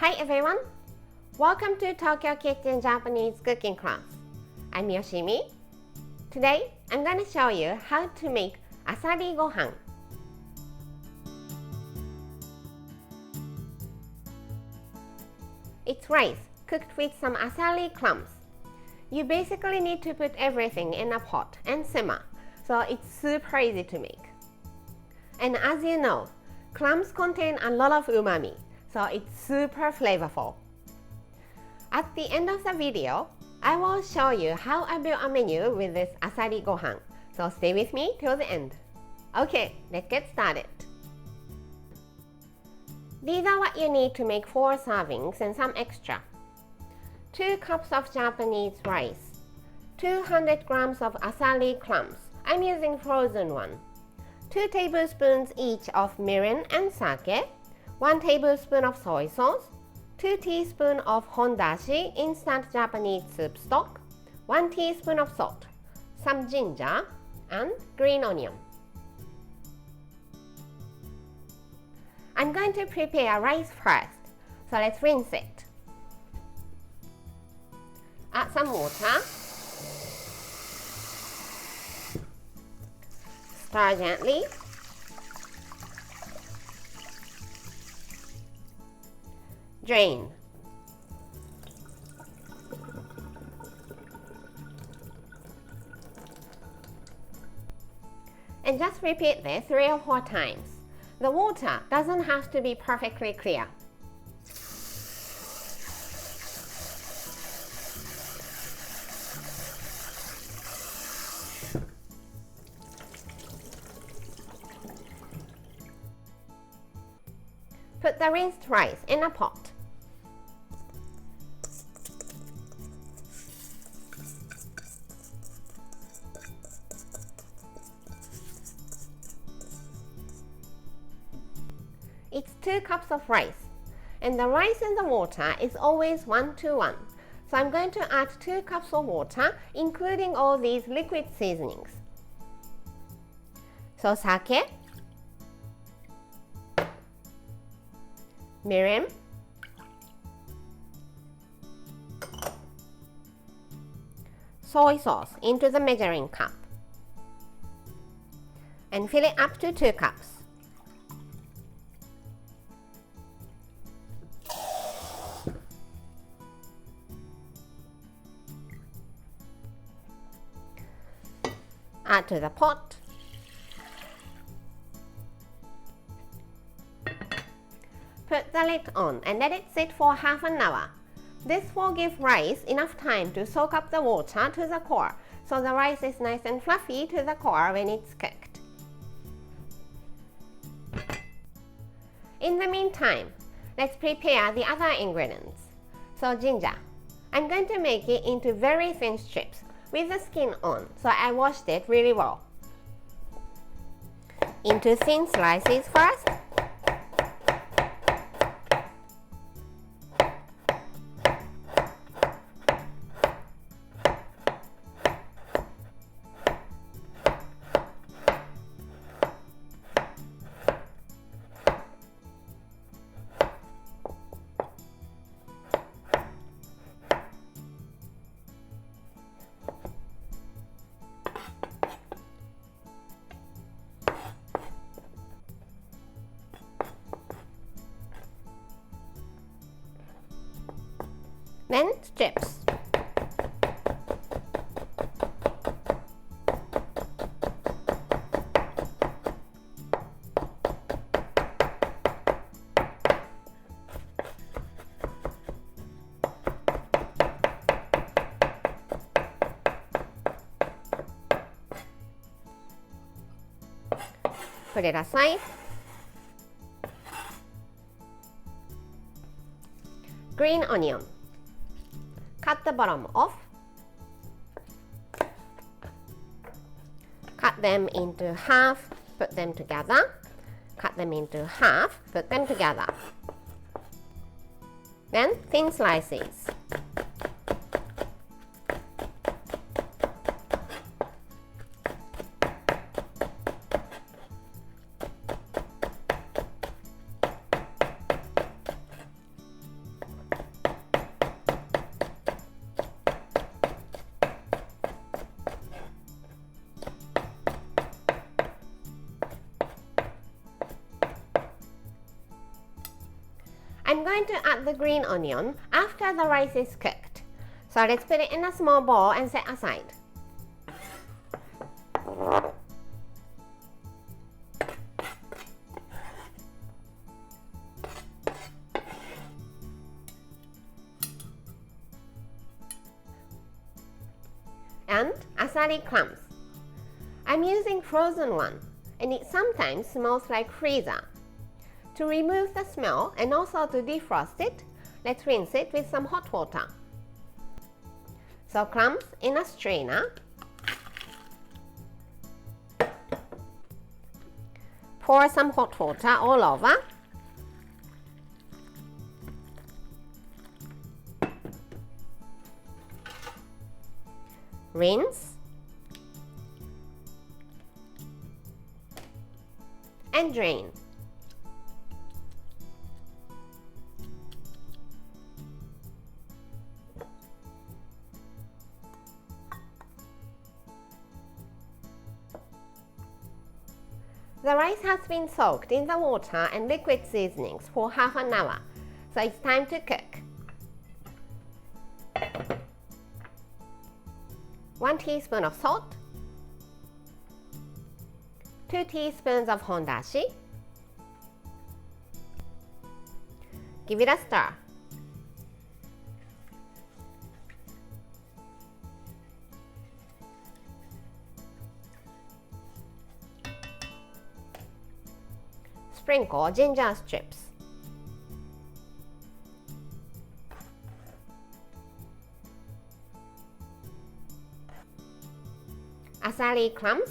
Hi everyone! Welcome to Tokyo Kitchen Japanese cooking class. I'm Yoshimi. Today, I'm going to show you how to make Asari Gohan. It's rice cooked with some Asari Clams. You basically need to put everything in a pot and simmer, so it's super easy to make. And as you know, clams contain a lot of umami, so it's super flavorful. At the end of the video, I will show you how I built a menu with this Asari Gohan, so stay with me till the end. Okay, let's get started. These are what you need to make 4 servings and some extra. 2 cups of Japanese rice, 200 grams of Asari Clams, I'm using frozen one, 2 tablespoons each of mirin and sake, 1 tablespoon of soy sauce, 2 teaspoons of hondashi instant Japanese soup stock, 1 teaspoon of salt, some ginger, and green onion. I'm going to prepare rice first, so let's rinse it. Add some water. Stir gently. Drain. And just repeat this 3 or 4 times. The water doesn't have to be perfectly clear. Put the rinsed rice in a pot. It's 2 cups of rice, and the rice and the water is always 1 to 1. So I'm going to add 2 cups of water, including all these liquid seasonings. So sake, mirin, soy sauce into the measuring cup, and fill it up to 2 cups. Add to the pot. Put the lid on and let it sit for half an hour. This will give rice enough time to soak up the water to the core, so the rice is nice and fluffy to the core when it's cooked. In the meantime, let's prepare the other ingredients. So ginger. I'm going to make it into very thin strips with the skin on, so I washed it really well. Into thin slices first. Then strips. Put it aside. Green onion. Cut the bottom off. Cut them into half, put them together. Cut them into half, put them together. Then thin slices. I'm going to add the green onion after the rice is cooked. So let's put it in a small bowl and set aside. And Asari Clams. I'm using frozen one, and it sometimes smells like freezer. To remove the smell and also to defrost it, let's rinse it with some hot water. So clams in a strainer. Pour some hot water all over. Rinse. And drain. The rice has been soaked in the water and liquid seasonings for half an hour, so it's time to cook. 1 teaspoon of salt, 2 teaspoons of hondashi. Give it a stir. Sprinkle ginger strips. Asari clams.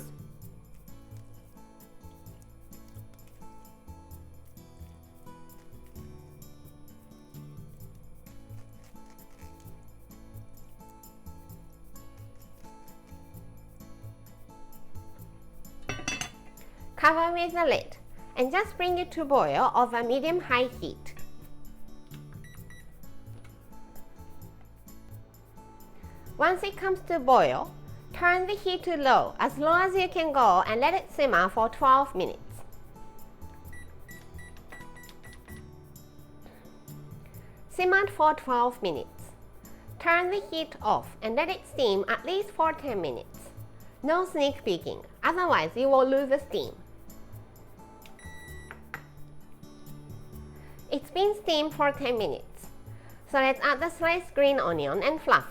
Cover with the lid and just bring it to boil over medium-high heat. Once it comes to boil, turn the heat to low as as you can go and let it simmer for 12 minutes. Simmered for 12 minutes. Turn the heat off and let it steam at least for 10 minutes. No sneak peeking, otherwise you will lose the steam. It's been steamed for 10 minutes, so let's add the sliced green onion and fluff.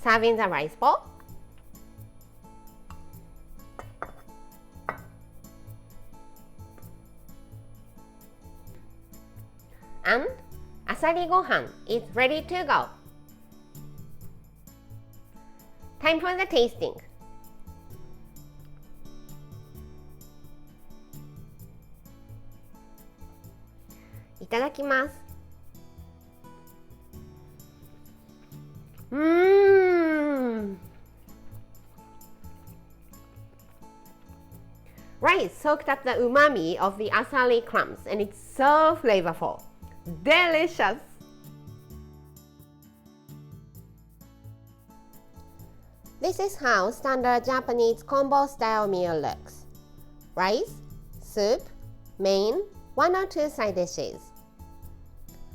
Serve in the rice bowl. And Asari Gohan is ready to go. Time for the tasting. Itadakimasu. Rice soaked up the umami of the asari clams and it's so flavorful. Delicious! This is how standard Japanese combo style meal looks. Rice, soup, main, 1 or 2 side dishes.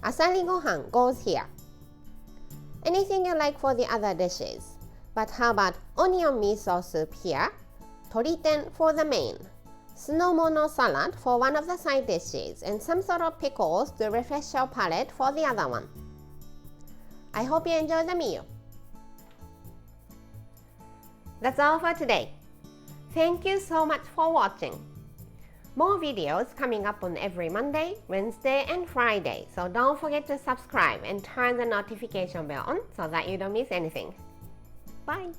Asari Gohan goes here. Anything you like for the other dishes. But how about onion miso soup here, toriten for the main, sunomono salad for one of the side dishes, and some sort of pickles to refresh your palate for the other one. I hope you enjoy the meal. That's all for today. Thank you so much for watching. More videos coming up on every Monday, Wednesday, and Friday, so don't forget to subscribe and turn the notification bell on so that you don't miss anything. Bye!